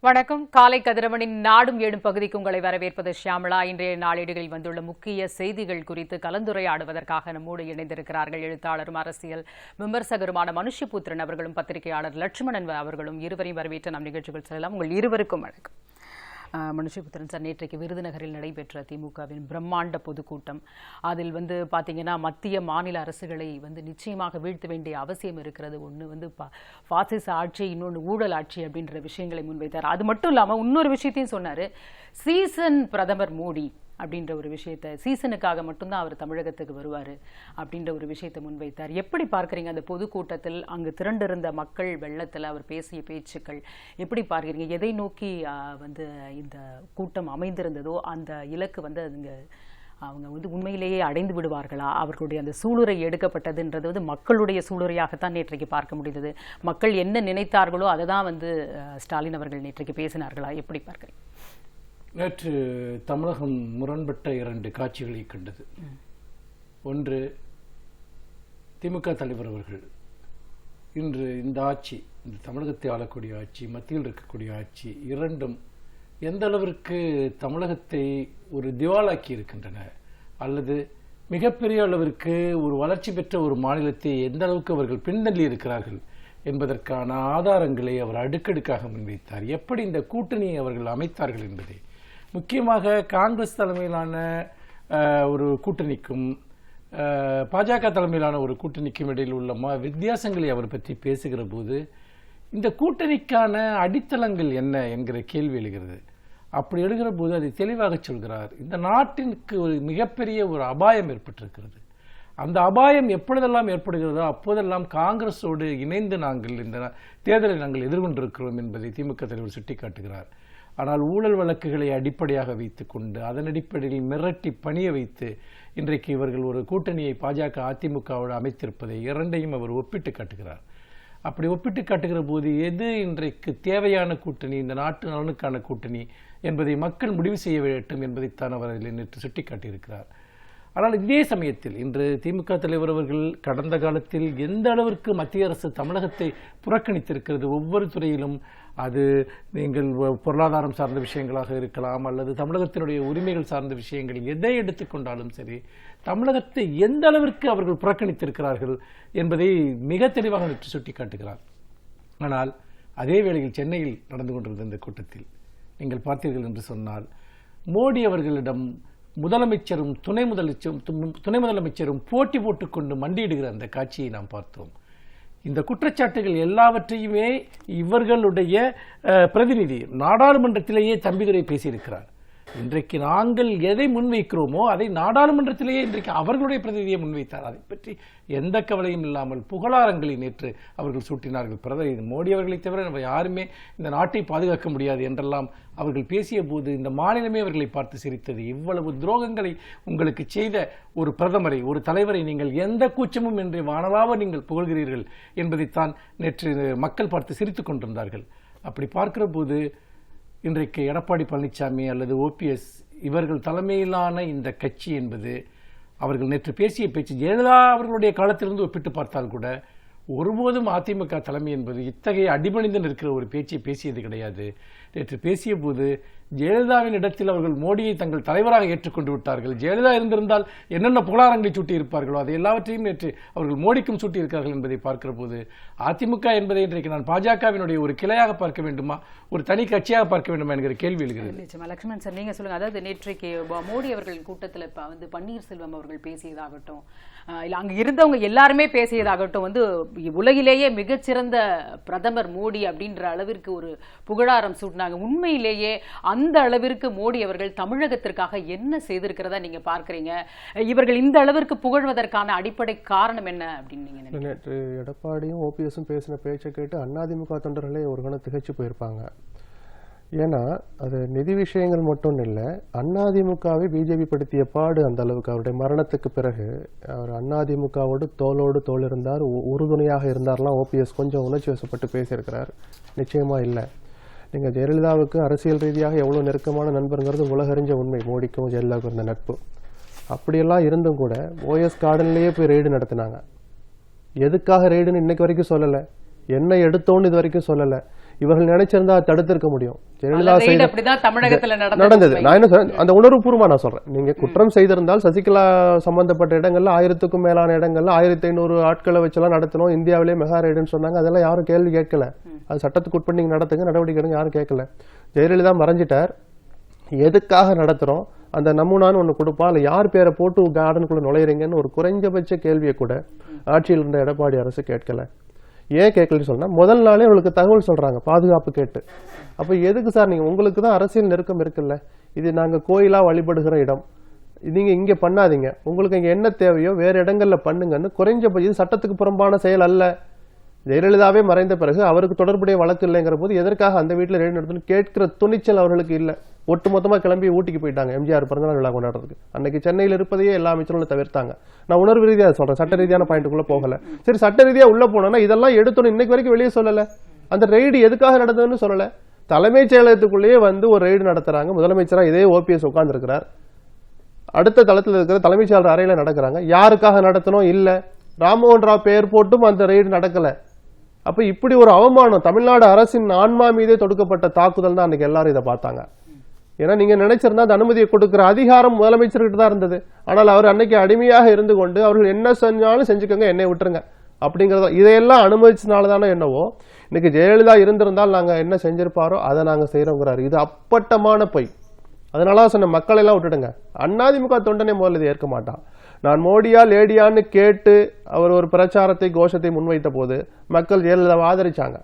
வணக்கம். காலை கதிரவனின் நாடும் ஏடும் பகுதிக்கு உங்களை வரவேற்பது ஷியாமளா. இன்றைய நாளேடுகளில் வந்துள்ள முக்கிய செய்திகள் குறித்து கலந்துரையாடுவதற்காக நம்மோடு இணைந்திருக்கிறார்கள் எழுத்தாளரும் அரசியல் விமர்சகருமான மனுஷ்யபுத்திரன் அவர்களும் பத்திரிகையாளர் லட்சுமணன் அவர்களும். இருவரையும் வரவேற்று நம் நிகழ்ச்சிகள் செல்லலாம். உங்கள் இருவருக்கும் வணக்கம். மனுஷ்யபுத்திரன் சார், நேற்றைக்கு விருதுநகரில் நடைபெற்ற திமுகவின் பிரம்மாண்ட பொதுக்கூட்டம், அதில் பார்த்தீங்கன்னா மத்திய மாநில அரசுகளை நிச்சயமாக வீழ்த்த வேண்டிய அவசியம் இருக்கிறது. ஒன்று பாசிச ஆட்சி, இன்னொன்று ஊழல் ஆட்சி அப்படின்ற விஷயங்களை முன்வைத்தார். அது மட்டும் இல்லாமல் இன்னொரு விஷயத்தையும் சொன்னார். சீசன் பிரதமர் மோடி அப்படின்ற ஒரு விஷயத்தை, சீசனுக்காக மட்டும்தான் அவர் தமிழகத்துக்கு வருவார் அப்படின்ற ஒரு விஷயத்தை முன்வைத்தார். எப்படி பார்க்குறீங்க அந்த பொதுக்கூட்டத்தில் அங்கு திரண்டிருந்த மக்கள் வெள்ளத்தில் அவர் பேசிய பேச்சுக்கள் எப்படி பார்க்குறீங்க? எதை நோக்கி இந்த கூட்டம் அமைந்திருந்ததோ அந்த இலக்கு அதுங்க அவங்க உண்மையிலேயே அடைந்து விடுவார்களா? அவர்களுடைய அந்த சூளுரை எடுக்கப்பட்டதுன்றது மக்களுடைய சூளுரையாகத்தான் நேற்றைக்கு பார்க்க முடிந்தது. மக்கள் என்ன நினைத்தார்களோ அதை தான் ஸ்டாலின் அவர்கள் நேற்றைக்கு பேசினார்களா? எப்படி பார்க்குறீங்க? நேற்று தமிழகம் முரண்பட்ட இரண்டு காட்சிகளை கண்டது. ஒன்று, திமுக தலைவர் அவர்கள் இன்று இந்த ஆட்சி, இந்த தமிழகத்தை ஆளக்கூடிய ஆட்சி, மத்தியில் இருக்கக்கூடிய ஆட்சி, இரண்டும் எந்த அளவிற்கு தமிழகத்தை ஒரு திவாலாக்கி இருக்கின்றன, அல்லது மிகப்பெரிய அளவிற்கு ஒரு வளர்ச்சி பெற்ற ஒரு மாநிலத்தை எந்த அளவுக்கு அவர்கள் பின்தள்ளி இருக்கிறார்கள் என்பதற்கான ஆதாரங்களை அவர் அடுக்கடுக்காக முன்வைத்தார். எப்படி இந்த கூட்டணியை அவர்கள் அமைத்தார்கள் என்பதை, முக்கியமாக காங்கிரஸ் தலைமையிலான ஒரு கூட்டணிக்கும் பாஜக தலைமையிலான ஒரு கூட்டணிக்கும் இடையில் உள்ள வித்தியாசங்களை அவர் பற்றி பேசுகிற போது இந்த கூட்டணிக்கான அடித்தளங்கள் என்ன என்கிற கேள்வி எழுகிறது. அப்படி எழுகிற போது அதை தெளிவாக சொல்கிறார். இந்த நாட்டிற்கு ஒரு மிகப்பெரிய ஒரு அபாயம் ஏற்பட்டிருக்கிறது. அந்த அபாயம் எப்பொழுதெல்லாம் ஏற்படுகிறதோ அப்போதெல்லாம் காங்கிரஸோடு இணைந்து நாங்கள் இந்த தேர்தலை நாங்கள் எதிர்கொண்டிருக்கிறோம் என்பதை திமுக தலைவர் சுட்டிக்காட்டுகிறார். ஆனால் ஊழல் வழக்குகளை அடிப்படையாக வைத்துக் கொண்டு அதன் அடிப்படையில் மிரட்டி பணிய வைத்து இன்றைக்கு இவர்கள் ஒரு கூட்டணியை பாஜக அதிமுகவோடு அமைத்திருப்பதை இரண்டையும் அவர் ஒப்பிட்டு காட்டுகிறார். அப்படி ஒப்பிட்டு காட்டுகிற போது எது இன்றைக்கு தேவையான கூட்டணி, இந்த நாட்டு நலனுக்கான கூட்டணி என்பதை மக்கள் முடிவு செய்ய வேண்டும் என்பதைத்தான் அவர் நேற்று சுட்டிக்காட்டியிருக்கிறார். ஆனால் இதே சமயத்தில் இன்று திமுக தலைவர் அவர்கள் கடந்த காலத்தில் எந்த அளவிற்கு மத்திய அரசு தமிழகத்தை புறக்கணித்திருக்கிறது, ஒவ்வொரு துறையிலும், அது நீங்கள் பொருளாதாரம் சார்ந்த விஷயங்களாக இருக்கலாம் அல்லது தமிழகத்தினுடைய உரிமைகள் சார்ந்த விஷயங்கள் எதை எடுத்துக்கொண்டாலும் சரி, தமிழகத்தை எந்த அளவிற்கு அவர்கள் புறக்கணித்திருக்கிறார்கள் என்பதை மிக தெளிவாக நேற்று சுட்டிக்காட்டுகிறார். ஆனால் அதே வேளையில் சென்னையில் நடந்து கொண்டிருந்த இந்த கூட்டத்தில் நீங்கள் பார்த்தீர்கள் என்று சொன்னால், மோடி அவர்களிடம் முதலமைச்சரும் துணை முதலமைச்சரும் போட்டி போட்டுக்கொண்டு மண்டியிடுகிற அந்த காட்சியை நாம் பார்த்தோம். இந்த குற்றச்சாட்டுகள் எல்லாவற்றையுமே இவர்களுடைய பிரதிநிதி நாடாளுமன்றத்திலேயே தம்பிதுரை பேசியிருக்கிறார். இன்றைக்கு நாங்கள் எதை முன்வைக்கிறோமோ அதை நாடாளுமன்றத்திலேயே இன்றைக்கு அவர்களுடைய பிரதிநிதியை முன்வைத்தார். அதை பற்றி எந்த கவலையும் இல்லாமல் புகழாரங்களை நேற்று அவர்கள் சூட்டினார்கள். பிரதமர் மோடி அவர்களை தவிர நம்ம யாருமே இந்த நாட்டை பாதுகாக்க முடியாது என்றெல்லாம் அவர்கள் பேசிய போது இந்த மாநிலமே அவர்களை பார்த்து சிரித்தது. இவ்வளவு துரோகங்களை உங்களுக்கு செய்த ஒரு பிரதமரை, ஒரு தலைவரை நீங்கள் எந்த கூச்சமும் இன்றி வானலாக நீங்கள் புகழ்கிறீர்கள் என்பதைத்தான் நேற்று மக்கள் பார்த்து சிரித்துக் கொண்டிருந்தார்கள். அப்படி பார்க்கிற போது இன்றைக்கு எடப்பாடி பழனிசாமி அல்லது ஓபிஎஸ் இவர்கள் தலைமையிலான இந்த கட்சி என்பது, அவர்கள் நேற்று பேசிய பேச்சு ஜெயலலிதா அவர்களுடைய காலத்திலிருந்து ஒப்பிட்டு பார்த்தால் கூட ஒருபோதும் அதிமுக தலைமை என்பது இத்தகைய அடிபணிந்து நிற்கிற ஒரு பேச்சை பேசியது கிடையாது. நேற்று பேசிய போது ஜெயலலிதாவின் இடத்தில் அவர்கள் மோடியை தங்கள் தலைவராக ஏற்றுக்கொண்டு விட்டார்கள். ஜெயலலிதா இருந்திருந்தால் என்னென்ன புகழாரங்களை சூட்டி இருப்பார்களோ அதை எல்லாவற்றையும் நேற்று அவர்கள் மோடிக்கும் சூட்டி இருக்கிறார்கள் என்பதை பார்க்கிற போது அதிமுக என்பதை இன்றைக்கு நான் பாஜகவினுடைய ஒரு கிளையாக பார்க்க வேண்டுமா, ஒரு தனி கட்சியாக பார்க்க வேண்டுமா என்கிற கேள்வி எழுகிறது. லட்சுமணன் சார், நீங்க சொல்லுங்க. அதாவது நேற்றைக்கு மோடி அவர்களின் கூட்டத்தில் பன்னீர்செல்வம் அவர்கள் பேசியதாகட்டும், இல்ல அங்க இருந்தவங்க எல்லாருமே பேசியதாகட்டும், உலகிலேயே மிகச்சிறந்த பிரதமர் மோடி அப்படின்ற அளவிற்கு ஒரு புகழாரம் சூட்டினாங்க. உண்மையிலேயே அந்த அளவிற்கு மோடி அவர்கள் தமிழகத்திற்காக என்ன செய்திருக்கிறதா நீங்க பார்க்கிறீங்க? இவர்கள் இந்த அளவிற்கு புகழ்வதற்கான அடிப்படை காரணம் என்ன அப்படின்னு நீங்க நினைக்கிறீங்க? நேற்று எடப்பாடியும் ஓபிஎஸும் பேசின பேச்சை கேட்டு அதிமுக தொண்டர்களே ஒரு கணம் திகைச்சு போயிருப்பாங்க. ஏன்னா அது நிதி விஷயங்கள் மட்டும் இல்லை, அதிமுகவை பிஜேபி படுத்திய பாடு அந்த அளவுக்கு. அவருடைய மரணத்துக்கு பிறகு அவர் அதிமுகவோடு தோளோடு தோல் இருந்தார், உறுதுணையாக இருந்தார்லாம் ஓபிஎஸ் கொஞ்சம் உணர்ச்சி வசப்பட்டு பேசியிருக்கிறார். நிச்சயமா இல்லை. நீங்கள் ஜெயலலிதாவுக்கு அரசியல் ரீதியாக எவ்வளோ நெருக்கமான நண்பருங்கிறது உலகறிஞ்ச உண்மை. மோடிக்கும் ஜெயலலிதாவுக்கும் இருந்த நட்பு அப்படியெல்லாம் இருந்தும் கூட ஓஎஸ் கார்டன்லேயே போய் ரெய்டு நடத்தினாங்க. எதுக்காக ரெய்டுன்னு இன்னைக்கு வரைக்கும் சொல்லலை, என்ன எடுத்தோன்னு இது வரைக்கும் சொல்லலை. இவர்கள் நினைச்சிருந்தா தடுத்திருக்க முடியும். ஜெயலலிதா நடந்தது. நான் என்ன சொல்றேன், அந்த உணர்வுபூர்வமா நான் சொல்றேன். நீங்க குற்றம் செய்திருந்தால் சசிகலா சம்பந்தப்பட்ட இடங்கள்ல 1000க்கும் மேலான இடங்கள்ல 1500 ஆட்களை வச்செல்லாம் நடத்தணும், இந்தியாவிலேயே மெகா ரைடுன்னு சொன்னாங்க. அதெல்லாம் யாரும் கேள்வி கேட்கல. அது சட்டத்துக்கு உட்பட்டு நீங்க நடத்துங்க, நடவடிக்கை எடுங்க, யாரும் கேட்கல. ஜெயலலிதா மறைஞ்சிட்டார், எதுக்காக நடத்துறோம், அந்த நமூனான்னு ஒண்ணு கொடுப்பா, இல்ல யார் பேரை போட்டு கார்டனுக்குள்ள நுழையிறீங்கன்னு ஒரு குறைஞ்சபட்ச கேள்வியை கூட ஆட்சியில் இருந்த எடப்பாடி அரசு கேட்கல. ஏன் கேட்கலன்னு சொன்னா, முதல் நாளே உங்களுக்கு தகவல் சொல்றாங்க பாதுகாப்பு கேட்டு. அப்ப எதுக்கு சார், நீங்க உங்களுக்கு தான் அரசியல் நெருக்கம் இருக்குல்ல, இது நாங்க கோயிலா வழிபடுகிற இடம், நீங்க இங்க பண்ணாதீங்க, உங்களுக்கு இங்க என்ன தேவையோ வேற இடங்கள்ல பண்ணுங்கன்னு குறைஞ்சபட்சம். இது சட்டத்துக்கு புறம்பான செயல் அல்ல. ஜெயலலிதாவே மறைந்த பிறகு அவருக்கு தொடர்புடைய வழக்கு இல்லைங்கிற போது எதற்காக அந்த வீட்டுல ரெய்டு நடத்தணும் கேட்கிற துணிச்சல் அவர்களுக்கு இல்ல. ஒட்டுமொத்தமா கிளம்பி ஊட்டிக்கு போயிட்டாங்க எம்ஜிஆர் பிறந்தநாள் விழா கொண்டாடுறதுக்கு. அன்னைக்கு சென்னையில் இருப்பதையே எல்லா அமைச்சர்களும் தவிர்த்தாங்க. நான் உணர்வு ரீதியா சொல்றேன், சட்ட ரீதியான பாயிண்ட்டுக்குள்ள போகல. சரி, சட்ட ரீதியா உள்ள போனோம்னா இதெல்லாம் எடுத்தோம், இன்னைக்கு வரைக்கும் வெளியே சொல்லல. அந்த ரெய்டு எதுக்காக நடந்ததுன்னு சொல்லல. தலைமைச் செயலகத்துக்குள்ளேயே வந்து ஒரு ரெய்டு நடத்துறாங்க. முதலமைச்சரா இதே ஓபிஎஸ் உட்கார்ந்து இருக்கிறார். அடுத்த தளத்தில் இருக்கிற தலைமைச் செயலர் அறையில நடக்கிறாங்க. யாருக்காக நடத்தணும் இல்ல, ராம்மோகன் ராவ் பெயர் போட்டும் அந்த ரெய்டு நடக்கல. அப்ப இப்படி ஒரு அவமானம், தமிழ்நாடு அரசின் ஆன்மா மீதே தொடுக்கப்பட்ட தாக்குதல் தான் அன்னைக்கு எல்லாரும் இதை பார்த்தாங்க. ஏன்னா நீங்க நினைச்சிருந்தா அந்த அனுமதியை கொடுக்கிற அதிகாரம் முதலமைச்சர்கிட்ட தான் இருந்தது. ஆனால் அவர் அன்னைக்கு அடிமையாக இருந்து கொண்டு அவர்கள் என்ன செஞ்சாலும் செஞ்சுக்கோங்க, என்னை விட்டுருங்க அப்படிங்கறத, இதையெல்லாம் அனுமதிச்சனாலதானே என்னவோ இன்னைக்கு ஜெயலலிதா இருந்திருந்தால் நாங்க என்ன செஞ்சிருப்பாரோ அதை நாங்க செய்யறோங்கிறாரு. இது அப்பட்டமான பொய். அதனால சொன்ன மக்களை எல்லாம் விட்டுடுங்க. அதிமுக தொண்டனே முதல்ல இதை ஏற்க மாட்டான். நான் மோடியா லேடியான்னு கேட்டு அவர் ஒரு பிரச்சாரத்தை கோஷத்தை முன்வைத்த போது மக்கள் ஜெயலலிதாவை ஆதரிச்சாங்க.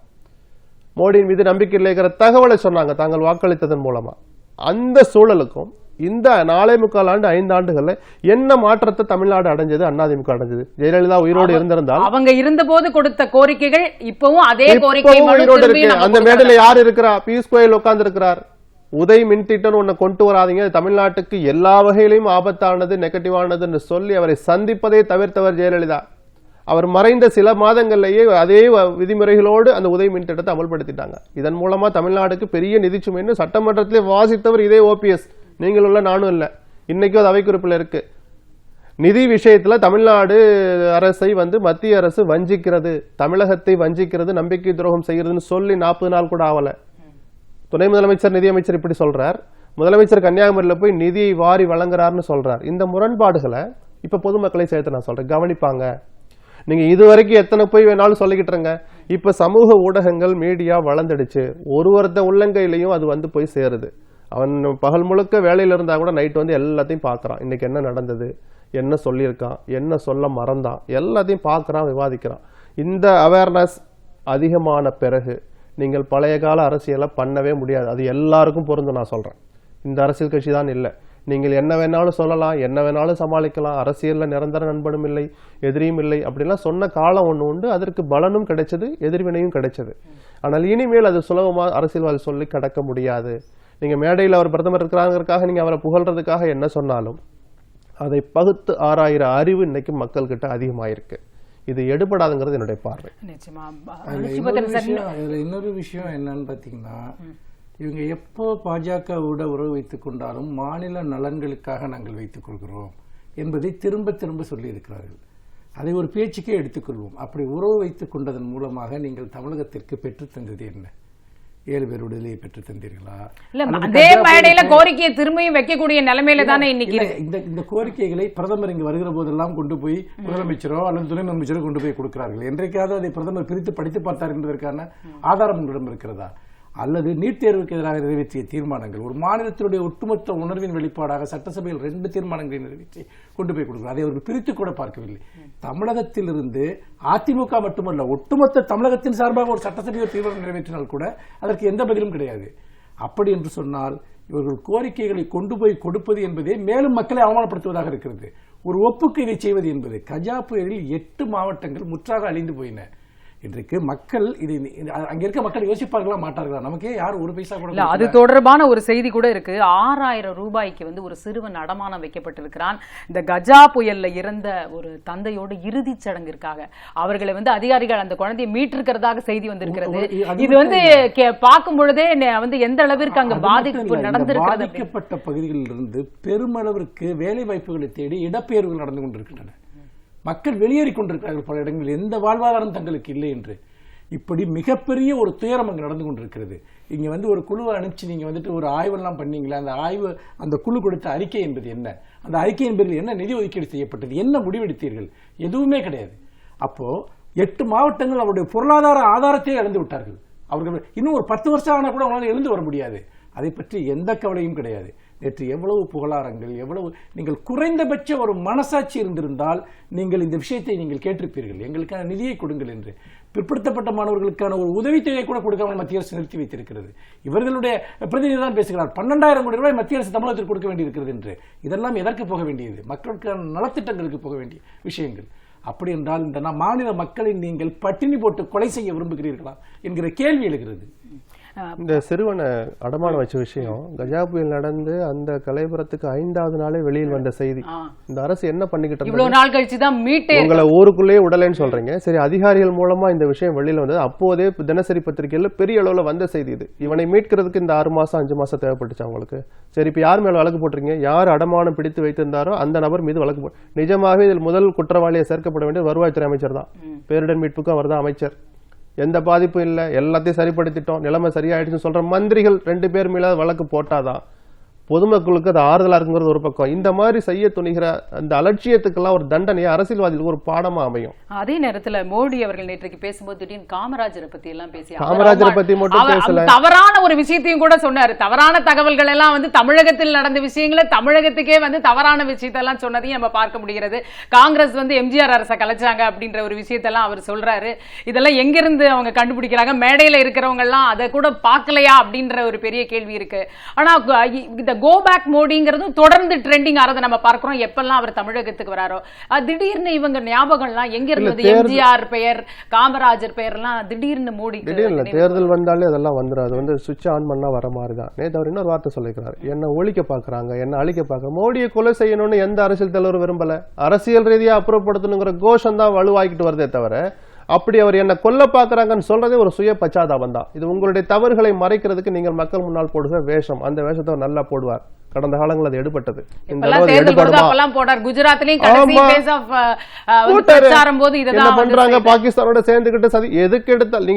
மோடியின் மீது நம்பிக்கை இல்லைங்கிற தகவலை சொன்னாங்க தாங்கள் வாக்களித்ததன் மூலமா. அந்த சூழலுக்கும் இந்த 4.25 ஆண்டு 5 ஆண்டுகள்ல என்ன மாற்றத்தை தமிழ்நாடு அடைஞ்சது, அதிமுக அடைஞ்சது? ஜெயலலிதா உயிரோடு இருந்திருந்தால், அவங்க இருந்த போது கொடுத்த கோரிக்கைகள் இப்பவும் அதே கோரிக்கை உயிரோடு இருக்கு. அந்த மேடையில யார் இருக்கிறா? பியூஷ் கோயல் உட்கார்ந்து இருக்கிறார். உதய் மின் திட்டம் ஒண்ணு கொண்டு வராதீங்க, தமிழ்நாட்டுக்கு எல்லா வகையிலையும் ஆபத்தானது, நெகட்டிவானதுன்னு சொல்லி அவரை சந்திப்பதை தவிர்த்தவர் ஜெயலலிதா. அவர் மறைந்த சில மாதங்கள்லேயே அதே விதிமுறைகளோடு அந்த உதய் மின் திட்டத்தை அமல்படுத்திட்டாங்க. இதன் மூலமா தமிழ்நாட்டுக்கு பெரிய நிதிச்சுமைன்னு சட்டமன்றத்திலே வாசித்தவர் இதே ஓபிஎஸ். நீங்கள் உள்ள நானும் இல்ல, இன்னைக்கும் அது அவைக்குறிப்பில் இருக்கு. நிதி விஷயத்துல தமிழ்நாடு அரசை மத்திய அரசு வஞ்சிக்கிறது, தமிழகத்தை வஞ்சிக்கிறது, நம்பிக்கை துரோகம் செய்கிறதுன்னு சொல்லி 40 நாள் கூட ஆகல. துணை முதலமைச்சர் நிதியமைச்சர் இப்படி சொல்றார், முதலமைச்சர் கன்னியாகுமரியில போய் நிதியை வாரி வழங்குறாருன்னு சொல்றார். இந்த முரண்பாடுகளை இப்ப பொதுமக்களை சேர்த்து நான் சொல்றேன், கவனிப்பாங்க. நீங்க இதுவரைக்கும் எத்தனை போய் வேணாலும் சொல்லிக்கிட்டு இருங்க. இப்ப சமூக ஊடகங்கள், மீடியா வளர்ந்துடுச்சு. ஒருவர்த உள்ளங்கையிலையும் அது போய் சேருது. அவன் பகல் முழுக்க வேலையில இருந்தா கூட நைட் எல்லாத்தையும் பாக்குறான். இன்னைக்கு என்ன நடந்தது, என்ன சொல்லியிருக்கான், என்ன சொல்ல மறந்தான், எல்லாத்தையும் பார்க்கறான், விவாதிக்கிறான். இந்த அவேர்னஸ் அதிகமான பிறகு நீங்கள் பழைய கால அரசியலை பண்ணவே முடியாது. அது எல்லாருக்கும் பொருந்தும். நான் சொல்றேன், இந்த அரசியல் கட்சி தான் இல்லை. நீங்கள் என்ன வேணாலும் சொல்லலாம், என்ன வேணாலும் சமாளிக்கலாம், அரசியல்ல நிரந்தர நண்பனும் இல்லை, எதிரியும் இல்லை அப்படிலாம் சொன்ன காலம் ஒண்ணு உண்டு. அதற்கு பலனும் கிடைச்சது, எதிர்வினையும் கிடைச்சது. ஆனால் இனிமேல் அது சுலபமா அரசியல்வாதி சொல்லி கடக்க முடியாது. நீங்க மேடையில் அவர் பிரதமர் இருக்கிறாங்கிறதுக்காக நீங்க அவரை புகழ்றதுக்காக என்ன சொன்னாலும் அதை பகுத்து ஆராயிற அறிவு இன்னைக்கு மக்கள் கிட்ட அதிகமாயிருக்கு. இது எடுபடாதுங்கிறது என்னுடைய பார்வை. இன்னொரு விஷயம் என்னன்னு பாத்தீங்கன்னா, இவங்க எப்போ பாஜகவோட உறவு வைத்துக் கொண்டாலும் மாநில நலன்களுக்காக நாங்கள் வைத்துக் கொள்கிறோம் என்பதை திரும்ப திரும்ப சொல்லி இருக்கிறார்கள். அதை ஒரு பேச்சுக்கே எடுத்துக்கொள்வோம். அப்படி உறவு வைத்துக் கொண்டதன் மூலமாக நீங்கள் தமிழகத்திற்கு பெற்றுத் தந்தது என்ன? 7 பேர் விடுதலையை பெற்று தந்தீர்களா? அதே மேடையில கோரிக்கையை திரும்பியும் வைக்கக்கூடிய நிலைமையில தானே இன்னைக்கு இந்த கோரிக்கைகளை பிரதமர் இங்கு வருகிற போதெல்லாம் கொண்டு போய் முதலமைச்சரோ அல்லது துணை முதலமைச்சரோ கொண்டு போய் கொடுக்கிறார்கள். என்றைக்காவது அதை பிரதமர் பிரித்து படித்து பார்த்தார் என்பதற்கான ஆதாரம் உங்களிடம் இருக்கிறதா? அல்லது நீட் தேர்வுக்கு எதிராக நிறைவேற்றிய தீர்மானங்கள் ஒரு மாநிலத்தினுடைய ஒட்டுமொத்த உணர்வின் வெளிப்பாடாக சட்டசபையில் 2 தீர்மானங்களை நிறைவேற்றி கொண்டு போய் கொடுக்கிறார். அதை அவர்கள் பிரித்து கூட பார்க்கவில்லை. தமிழகத்திலிருந்து அதிமுக மட்டுமல்ல, ஒட்டுமொத்த தமிழகத்தின் சார்பாக ஒரு சட்டசபையில் தீர்மானம் நிறைவேற்றினால் கூட அதற்கு எந்த பதிலும் கிடையாது. அப்படி என்று சொன்னால் இவர்கள் கோரிக்கைகளை கொண்டு போய் கொடுப்பது என்பதே மேலும் மக்களை அவமானப்படுத்துவதாக இருக்கிறது. ஒரு ஒப்புக்கு இதை செய்வது என்பது. கஜா புயலில் 8 மாவட்டங்கள் முற்றாக அழிந்து போயின. இன்றைக்கு மக்கள் இதை அங்க இருக்க மக்கள் யோசிப்பார்களா மாட்டார்களா? நமக்கே யார் ஒரு பைசா கூட. அது தொடர்பான ஒரு செய்தி கூட இருக்கு. 6000 ரூபாய்க்கு ஒரு சிறுவன் அடமானம் வைக்கப்பட்டிருக்கிறான். இந்த கஜா புயல்ல இறந்த ஒரு தந்தையோட இறுதிச் சடங்கிற்காக அவர்களை அதிகாரிகள் அந்த குழந்தையை மீட்டிருக்கிறதாக செய்தி வந்திருக்கிறது. இது பார்க்கும் பொழுதே எந்த அளவிற்கு அங்க பாதிப்பு நடந்திருக்கிறது. பாதிக்கப்பட்ட பகுதிகளில் இருந்து பெருமளவிற்கு வேலை வாய்ப்புகளை தேடி இடப்பெயர்வுகள் நடந்து கொண்டிருக்கின்றன. மக்கள் வெளியேறிக் கொண்டிருக்கிறார்கள் பல இடங்களில், எந்த வாழ்வாதாரம் தங்களுக்கு இல்லை என்று. இப்படி மிகப்பெரிய ஒரு துயரம் அங்கே நடந்து கொண்டிருக்கிறது. இங்கே வந்து ஒரு குழுவை அனுப்பிச்சு நீங்கள் வந்துட்டு ஒரு ஆய்வெல்லாம் பண்ணீங்களா? அந்த குழு கொடுத்த அறிக்கை என்பது என்ன? அந்த அறிக்கையின் பேரில் என்ன நிதி ஒதுக்கீடு செய்யப்பட்டது? என்ன முடிவெடுத்தீர்கள்? எதுவுமே கிடையாது. அப்போ 8 மாவட்டங்கள் அவருடைய பொருளாதார ஆதாரத்தையே இழந்து விட்டார்கள். அவர்கள் இன்னும் ஒரு 10 வருஷம் ஆனால் கூட அவங்களால எழுந்து வர முடியாது. அதை பற்றி எந்த கவலையும் கிடையாது. நேற்று எவ்வளவு புகழாரங்கள், எவ்வளவு நீங்கள் குறைந்தபட்ச ஒரு மனசாட்சி இருந்திருந்தால் நீங்கள் இந்த விஷயத்தை நீங்கள் கேட்டிருப்பீர்கள். எங்களுக்கான நிதியை கொடுங்கள் என்று. பிற்படுத்தப்பட்ட மாணவர்களுக்கான ஒரு உதவித்தொகையை கூட கொடுக்காமல் மத்திய அரசு நிறுத்தி வைத்திருக்கிறது. இவர்களுடைய பிரதிநிதி தான் பேசுகிறார் 12,000 கோடி ரூபாய் மத்திய அரசு தமிழகத்திற்கு கொடுக்க வேண்டியிருக்கிறது என்று. இதெல்லாம் எதற்கு போக வேண்டியது? மக்களுக்கான நலத்திட்டங்களுக்கு போக வேண்டிய விஷயங்கள். அப்படி என்றால் இந்த மாநில மக்களை நீங்கள் பட்டினி போட்டு கொலை செய்ய விரும்புகிறீர்களா என்கிற கேள்வி எழுகிறது. இந்த சிறுவனை அடமானம் வச்ச விஷயம், கஜா புயல் நடந்து அந்த கலைபுரத்துக்கு 5வது நாளே வெளியில் வந்த செய்தி. இந்த அரசு என்ன பண்ணிக்கிட்டு இவ்வளவு நாள் கழிச்சு தான் மீட்டே உங்களை ஊருக்குள்ளேயே உடலைன்னு சொல்றீங்க. சரி, அதிகாரிகள் மூலமா இந்த விஷயம் வெளியில வந்தது. அப்போதே தினசரி பத்திரிகையில பெரிய அளவுல வந்த செய்தி இது. இவனை மீட்கிறதுக்கு இந்த 6 மாசம் 5 மாசம் தேவைப்பட்டுச்சு அவங்களுக்கு. சரி, இப்ப யார் மேல வழக்கு போட்டிருக்கீங்க? யார் அடமானம் பிடித்து வைத்திருந்தாரோ அந்த நபர் மீது வழக்கு போட்டு, நிஜமாவே இதில் முதல் குற்றவாளியை சேர்க்கப்பட வேண்டிய வருவாய்த்துறை அமைச்சர் தான். பேரிடர் மீட்புக்கும் அவர் தான் அமைச்சர். எந்த பாதிப்பும் இல்லை, எல்லாத்தையும் சரிப்படுத்திட்டோம், நிலைமை சரியாயிடுச்சுன்னு சொல்ற மந்திரிகள் 2 பேர் மேல வழக்கு போட்டாதான் பொதுமக்களுக்கு அது ஆறுதலா இருக்குங்கிறது ஒரு பக்கம். இந்த மாதிரி செய்ய துணிகிற அந்த அலட்சியத்துக்கெல்லாம் ஒரு தண்டனையை அரசியல்வாதிகளுக்கு ஒரு பாடமா அமையும். அதே நேரத்துல மோடி அவர்கள் நேற்றைக்கு பேசும்போது திடீர்னு காமராஜரை பத்தி எல்லாம் பேசி, காமராஜரை பத்தி மட்டும் பேசல, தவறான ஒரு விஷயத்தையும் கூட சொன்னாரு. தவறான தகவல்கள் எல்லாம் வந்து தமிழகத்தில் நடந்த விஷயங்களை தமிழகத்துக்கே வந்து தவறான விஷயத்தெல்லாம் சொன்னதையும் நம்ம பார்க்க முடிகிறது. காங்கிரஸ் வந்து எம்ஜிஆர் அரசை கலைச்சாங்க அப்படின்ற ஒரு விஷயத்தெல்லாம் அவர் சொல்றாரு. இதெல்லாம் எங்கிருந்து அவங்க கண்டுபிடிக்கிறாங்க? மேடையில இருக்கிறவங்க எல்லாம் அதை கூட பார்க்கலையா அப்படின்ற ஒரு பெரிய கேள்வி இருக்கு. ஆனா இந்த கோ பேக் மோடிங்கிறதும் தொடர்ந்து ட்ரெண்டிங் ஆறத நம்ம பார்க்கிறோம். எப்பெல்லாம் அவர் தமிழகத்துக்கு வராரோ திடீர்னு இவங்க ஞாபகம் எல்லாம் எங்க இருந்தது? எம்ஜிஆர் பெயர், காமராஜர் பெயர் எல்லாம் திடீர்னு மோடி. திடீர்னு தேர்தல் வந்தாலே அதெல்லாம் வந்துடும். அது வந்து சுவிட்ச் ஆன் பண்ணா வர மாதிரி தான். நேற்று அவர் இன்னொரு வார்த்தை சொல்லிக்கிறார், என்ன ஒழிக்க பாக்குறாங்க, என்ன அழிக்க பாக்க. மோடியை கொலை செய்யணும்னு எந்த அரசியல் தலைவர் விரும்பல. அரசியல் ரீதியா அப்புறப்படுத்தணுங்கிற கோஷம் தான் வலுவாக்கிட்டு வருதே தவிர, அப்படி அவர் என்ன கொல்ல பாக்குறாங்கன்னு சொல்றதே ஒரு சுய பச்சாதாபம் தான். இது உங்களுடைய தவறுகளை மறைக்கிறதுக்கு நீங்கள் மக்கள் முன்னால் போடுகிற வேஷம். அந்த வேஷத்தை நல்லா போடுவார். கடந்த காலங்கள் அது எடுபட்டது. பாகிஸ்தானோட சேர்ந்துகிட்டு எதுக்கு எடுத்தால்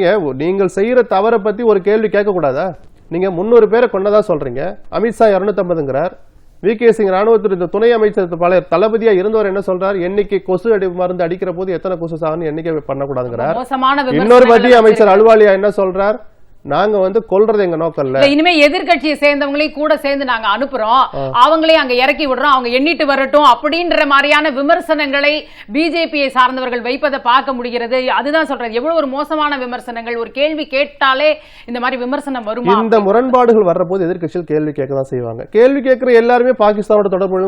நீங்கள் செய்யற தவறை பத்தி ஒரு கேள்வி கேட்க கூடாதா? நீங்க 300 பேரை கொண்டதா சொல்றீங்க. அமித்ஷா 250ங்கிறார். வி.கே. சிங் ராணுவத்துறை துணை அமைச்சர் பழைய தளபதியா இருந்தவர் என்ன சொல்றார்? எண்ணிக்கை கொசு மருந்து அடிக்கிற போது எத்தனை கொசு சாகுன்னு எண்ணிக்கை பண்ணக்கூடாதுங்கிறார். இன்னொரு மத்திய அமைச்சர் அலுவாலியா என்ன சொல்றார்? நாங்க வந்து கொல்றது எங்க நோக்கம் இல்ல, இனிமே எதிர்கட்சியை சேர்ந்தவங்களையும் கூட சேர்ந்து நாங்க அனுப்புறோம், அவங்களே அங்க இறக்கி விடுறோம், அவங்க எண்ணிட்டு வரட்டும் அப்படின்ற மாதிரியான விமர்சனங்களை பிஜேபியை சார்ந்தவர்கள் வைப்பதை பார்க்க முடிகிறது. அதுதான் சொல்றது, எவ்வளவு ஒரு மோசமான விமர்சனங்கள். ஒரு கேள்வி கேட்டாலே இந்த மாதிரி விமர்சனம் வருமா? இந்த முரண்பாடுகள் வர்ற போது எதிர்கட்சிகள் கேள்வி கேட்கதான் செய்வாங்க. கேள்வி கேட்கிற எல்லாருமே பாகிஸ்தானோட தொடர்பு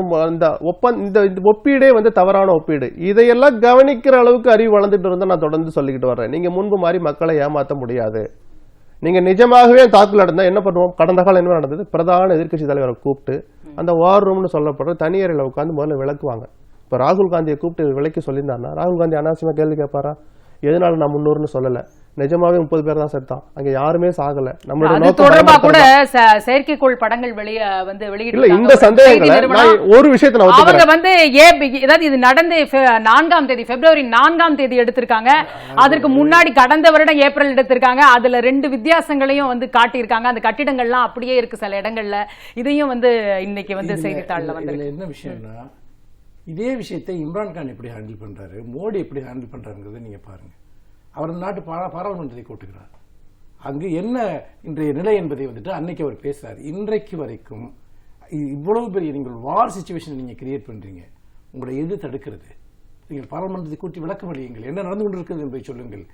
இந்த ஒப்பீடே வந்து தவறான ஒப்பீடு. இதையெல்லாம் கவனிக்கிற அளவுக்கு அறிவு வளர்ந்துட்டு இருந்தா நான் தொடர்ந்து சொல்லிக்கிட்டு வர்றேன். நீங்க முன்பு மாதிரி மக்களை ஏமாற்ற முடியாது. நீங்க நிஜமாகவே தாக்குதல் நடந்தா என்ன பண்ணுவோம்? கடந்த காலம் என்ன நடந்தது? பிரதான எதிர்கட்சி தலைவரை கூப்பிட்டு அந்த வார் ரூம்னு சொல்லப்படுற தனியறையில் உட்காந்து முதல்ல விளக்குவாங்க. இப்ப ராகுல் காந்தியை கூப்பிட்டு விளக்கி சொல்லியிருந்தாருன்னா ராகுல் காந்தி அனாவசியமா கேள்வி கேட்பாரா? எதனால நான் 300ன்னு சொல்லல, நிஜமாவே 30 பேர் தான் செத்தான், அங்க யாருமே சாகல. நம்மளோட தொடர்பா கூட செயற்கைக்கோள் படங்கள் வெளியிட்டு இந்த சந்தேகங்களை ஒரு விஷயத்தை அவங்க வந்து இது நடந்து 4ஆம் தேதி பிப்ரவரி 4ஆம் தேதி எடுத்திருக்காங்க. அதற்கு முன்னாடி கடந்த வருடம் ஏப்ரல் எடுத்திருக்காங்க. அதுல 2 வித்தியாசங்களையும் வந்து காட்டியிருக்காங்க. அந்த கட்டிடங்கள்லாம் அப்படியே இருக்கு சில இடங்கள்ல. இதையும் வந்து இன்னைக்கு வந்து செய்தித்தாள்ல வந்து என்ன விஷயம்னா, இதே விஷயத்தை இம்ரான்கான் எப்படி ஹேண்டில் பண்றாரு, மோடி எப்படி ஹேண்டில் பண்றாருங்கிறத நீங்க பாருங்க. அவர் நாட்டு பாராளுமன்றத்தை கூட்டுகிறார். அங்கு என்ன இன்றைய நிலை என்பதை வந்துட்டு அன்னைக்கு அவர் பேசுறாரு. இன்றைக்கு வரைக்கும் இவ்வளவு பெரிய நீங்கள் வார் சிச்சுவேஷன் நீங்க கிரியேட் பண்றீங்க, உங்களை எது தடுக்கிறது? நீங்கள் பாராளுமன்றத்தை கூட்டி விளக்கம் அளியுங்கள், என்ன நடந்து கொண்டிருக்கிறது என்பதை சொல்லுங்கள்.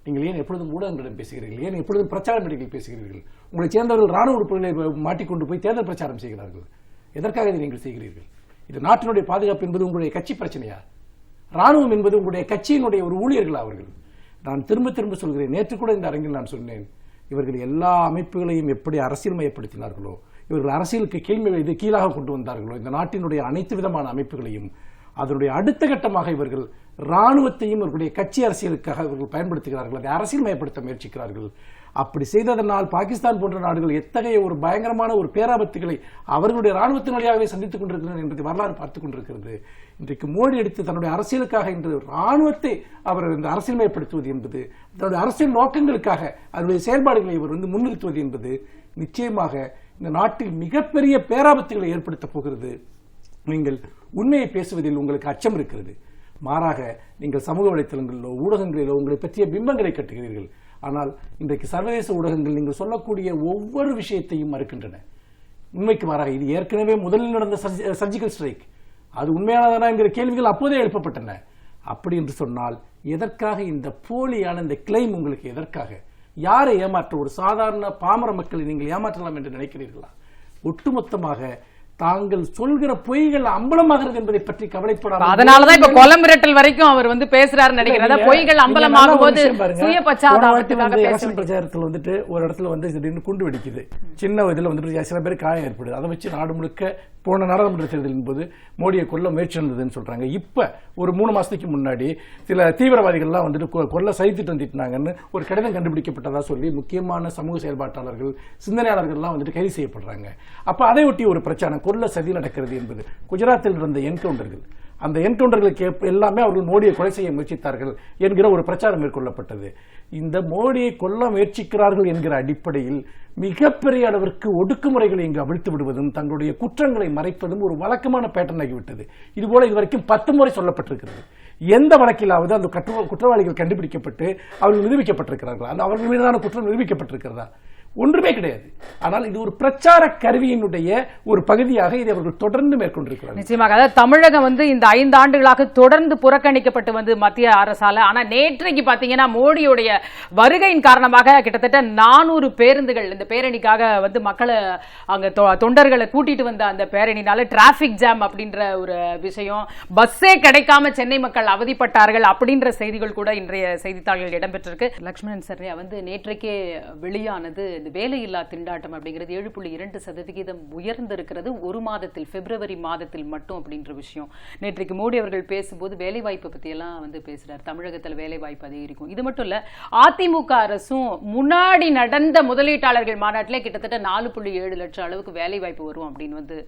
நீங்கள் ஏன் எப்பொழுதும் ஊடகங்களிடம் பேசுகிறீர்கள்? ஏன் எப்பொழுதும் பிரச்சார மேடைகளில் பேசுகிறீர்கள்? உங்களை சேர்ந்தவர்கள் ராணுவ உறுப்புகளை மாட்டிக்கொண்டு போய் தேர்தல் பிரச்சாரம் செய்கிறார்கள். எதற்காக இதை நீங்கள் செய்கிறீர்கள்? இது நாட்டினுடைய பாதுகாப்பு என்பது உங்களுடைய கட்சி பிரச்சனையா? ராணுவம் என்பது உங்களுடைய கட்சியினுடைய ஒரு ஊழியர்கள் அவர்கள். நான் திரும்ப திரும்ப சொல்கிறேன், நேற்று கூட இந்த அரங்கில் நான் சொன்னேன், இவர்கள் எல்லா அமைப்புகளையும் எப்படி அரசியல் மயப்படுத்தினார்களோ, இவர்கள் அரசியலுக்கு கீழாக கொண்டு வந்தார்களோ, இந்த நாட்டினுடைய அனைத்து விதமான அமைப்புகளையும் அதனுடைய அடுத்த கட்டமாக இவர்கள் ராணுவத்தையும் இவர்களுடைய கட்சி அரசியலுக்காக இவர்கள் பயன்படுத்துகிறார்கள். அதை அரசியல் மயப்படுத்த முயற்சிக்கிறார்கள். அப்படி செய்ததனால் பாகிஸ்தான் போன்ற நாடுகள் எத்தகைய ஒரு பயங்கரமான ஒரு பேராபத்துகளை அவர்களுடைய ராணுவத்தின் வழியாகவே சந்தித்துக் கொண்டிருக்கிறது என்பதை வரலாறு பார்த்துக் கொண்டிருக்கிறது. இன்றைக்கு மோடி எடுத்து தன்னுடைய அரசியலுக்காக இன்று ராணுவத்தை அவர் இந்த அரசியல்மயப்படுத்துவது என்பது, தன்னுடைய அரசியல் நோக்கங்களுக்காக அதனுடைய செயல்பாடுகளை இவர் முன்னிறுத்துவது என்பது நிச்சயமாக இந்த நாட்டில் மிகப்பெரிய பேராபத்துகளை ஏற்படுத்தப் போகிறது. நீங்கள் உண்மையை பேசுவதில் உங்களுக்கு அச்சம் இருக்கிறது. மாறாக நீங்கள் சமூக வலைத்தளங்களிலோ ஊடகங்களிலோ உங்களை பற்றிய பிம்பங்களை கட்டுகிறீர்கள். ஆனால் இன்றைக்கு சர்வதேச ஊடகங்கள் நீங்கள் சொல்லக்கூடிய ஒவ்வொரு விஷயத்தையும் மறுக்கின்றன. உண்மைக்கு மாறாக இது ஏற்கனவே முதலில் நடந்த சர்ஜிக்கல் ஸ்ட்ரைக், அது உண்மையானதானா என்கிற கேள்விகள் அப்போதே எழுப்பப்பட்டன. அப்படி என்று சொன்னால் எதற்காக இந்த போலியான இந்த கிளைம்? உங்களுக்கு எதற்காக? யாரை ஏமாற்ற? ஒரு சாதாரண பாமர மக்களை நீங்கள் ஏமாற்றலாம் என்று நினைக்கிறீர்களா? ஒட்டுமொத்தமாக தாங்கள் சொல்கிற பொய்கள் அம்பலமாகிறது என்பதை பற்றி கவலைப்படாமல், அதனாலதான் இப்ப கொலை மிரட்டல் வரைக்கும் அவர் பொய்கள் நினைக்கிறதா? பொய்கள் அம்பலமாகும் போது சுய பச்சாதாபத்துக்காக எலெக்ஷன் பிரச்சாரத்தில் வந்துட்டு ஒரு இடத்துல திடீர்னு குண்டு வெடிக்குது, சின்ன இதுல வந்துட்டு சில பேர் காயம் ஏற்படுது. அதை வச்சு நாடு முழுக்க போன நாடாளுமன்ற தேர்தலின் போது மோடியை கொல்ல முயற்சி நடந்ததுன்னு சொல்றாங்க. இப்ப ஒரு 3 மாசத்துக்கு முன்னாடி சில தீவிரவாதிகள்லாம் வந்துட்டு கொல்ல சதித்திட்டம் தீட்டினாங்கன்னு ஒரு கடிதம் கண்டுபிடிக்கப்பட்டதா சொல்லி முக்கியமான சமூக செயல்பாட்டாளர்கள், சிந்தனையாளர்கள்லாம் வந்துட்டு கைது செய்யப்படுறாங்க. அப்ப அதை ஒட்டி ஒரு பிரச்சாரம், கொல்ல சதி நடக்கிறது என்பது. குஜராத்தில் இருந்த என்கவுண்டர்கள், அந்த என்கவுண்டர்களுக்கு எல்லாமே அவர்கள் மோடியை கொலை செய்ய முயற்சித்தார்கள் என்கிற ஒரு பிரச்சாரம் மேற்கொள்ளப்பட்டது. இந்த மோடியை கொல்ல முயற்சிக்கிறார்கள் என்கிற அடிப்படையில் மிகப்பெரிய அளவிற்கு ஒடுக்குமுறைகளை இங்கு அவிழ்த்து விடுவதும் தங்களுடைய குற்றங்களை மறைப்பதும் ஒரு வழக்கமான பேட்டர்ன் ஆகிவிட்டது. இதுபோல இதுவரைக்கும் 10 முறை சொல்லப்பட்டிருக்கிறது. எந்த வழக்கிலாவது அந்த குற்றவாளிகள் கண்டுபிடிக்கப்பட்டு அவர்கள் நிரூபிக்கப்பட்டிருக்கிறார்கள்? அந்த அவர்கள் மீதான குற்றம் நிரூபிக்கப்பட்டிருக்கிறதா? ஒன்றுமே கிடையாது. ஆனால் இது ஒரு பிரச்சார கருவியினுடைய ஒரு பகுதியாக இதை அவர்கள் தொடர்ந்து மேற்கொண்டிருக்கிறார்கள். நிச்சயமாக. அதாவது தமிழகம் இந்த 5 ஆண்டுகளாக தொடர்ந்து புறக்கணிக்கப்பட்டு மத்திய அரசால. ஆனா நேற்றைக்கு பாத்தீங்கன்னா மோடியுடைய வருகையின் காரணமாக கிட்டத்தட்ட 400 பேருந்துகள் இந்த பேரணிக்காக மக்களை அங்க தொண்டர்களை கூட்டிட்டு வந்த அந்த பேரணினால டிராபிக் ஜாம் அப்படின்ற ஒரு விஷயம், பஸ்ஸே கிடைக்காம சென்னை மக்கள் அவதிப்பட்டார்கள் அப்படின்ற செய்திகள் கூட இன்றைய செய்தித்தாள்கள் இடம்பெற்றிருக்கு. லட்சுமணன் சர்யா நேற்றைக்கே வெளியானது இந்த வேலையில்லா திண்டாட்டம் அப்படிங்கிறது 7.2% உயர்ந்திருக்கிறது ஒரு மாதத்தில், பிப்ரவரி மாதத்தில் மட்டும் அப்படின்ற விஷயம். நேற்றைக்கு மோடி அவர்கள் பேசும்போது வேலை வாய்ப்பை பத்தி எல்லாம் பேசுறாரு. தமிழகத்தில் வேலை வாய்ப்பு அதிகரிக்கும். இது மட்டும் இல்ல, அதிமுக அரசும் முன்னாடி நடந்த முதலீட்டாளர்கள் மாநாட்டிலே கிட்டத்தட்ட 4.7 லட்சம் அளவுக்கு வேலை வாய்ப்பு வரும் அப்படின்னு